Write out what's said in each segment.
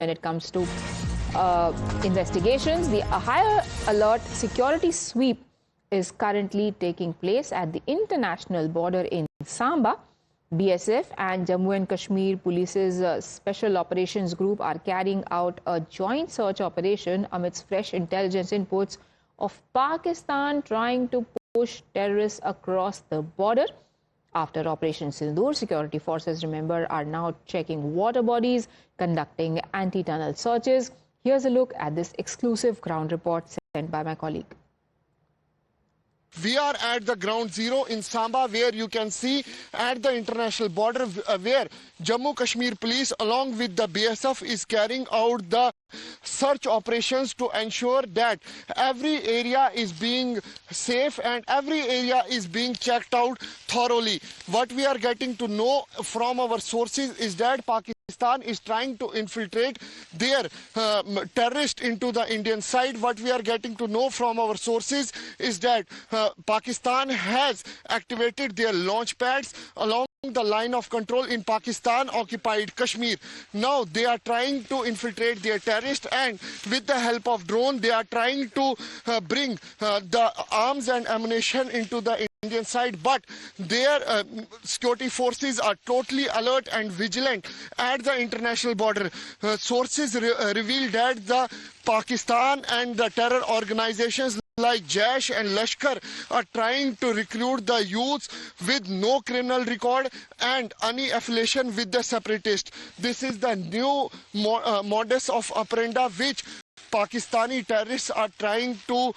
when it comes to investigations. The higher alert security sweep is currently taking place at the international border in Samba. BSF and Jammu and Kashmir Police's Special Operations Group are carrying out a joint search operation amidst fresh intelligence inputs of Pakistan trying to push terrorists across the border. After Operation Sindoor, security forces, remember, are now checking water bodies, conducting anti-tunnel searches. Here's a look at this exclusive ground report sent by my colleague. We are at the ground zero in Samba, where you can see at the international border where Jammu Kashmir Police along with the BSF is carrying out the search operations to ensure that every area is being safe and every area is being checked out thoroughly. What we are getting to know from our sources is that Pakistan is trying to infiltrate their terrorists into the Indian side. What we are getting to know from our sources is that Pakistan has activated their launch pads along the line of control in Pakistan-occupied Kashmir. Now they are trying to infiltrate their terrorists, and with the help of drone, they are trying to bring the arms and ammunition into the Indian side, but their security forces are totally alert and vigilant at the international border. Sources revealed that the Pakistan and the terror organizations like Jaish and Lashkar are trying to recruit the youths with no criminal record and any affiliation with the separatists. This is the new modus of operandi which Pakistani terrorists are trying to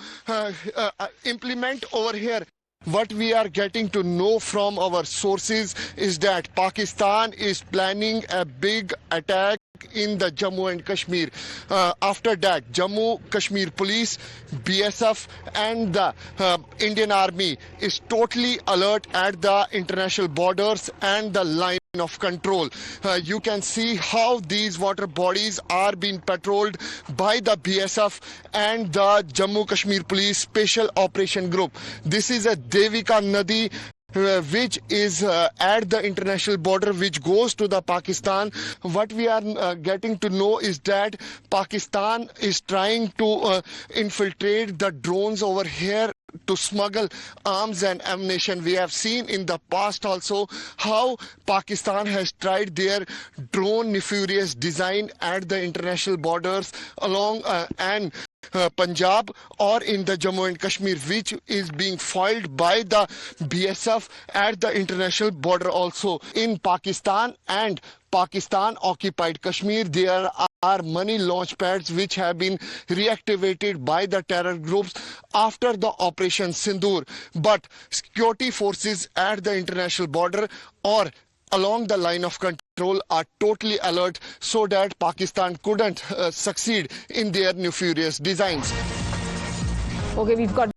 implement over here. What we are getting to know from our sources is that Pakistan is planning a big attack in the Jammu and Kashmir. After that, Jammu Kashmir Police, BSF and the Indian Army is totally alert at the international borders and the line of control. You can see how these water bodies are being patrolled by the BSF and the Jammu Kashmir Police Special Operation Group. This is a Devika Nadi which is at the international border, which goes to the Pakistan. What we are getting to know is that Pakistan is trying to infiltrate the drones over here to smuggle arms and ammunition. We have seen in the past also how Pakistan has tried their drone nefarious design at the international borders along and Punjab or in the Jammu and Kashmir, which is being foiled by the BSF at the international border also. In Pakistan and Pakistan-occupied Kashmir, there are many launch pads which have been reactivated by the terror groups after the Operation Sindoor. But security forces at the international border or along the line of control are totally alert so that Pakistan couldn't succeed in their nefarious designs. Okay, we've got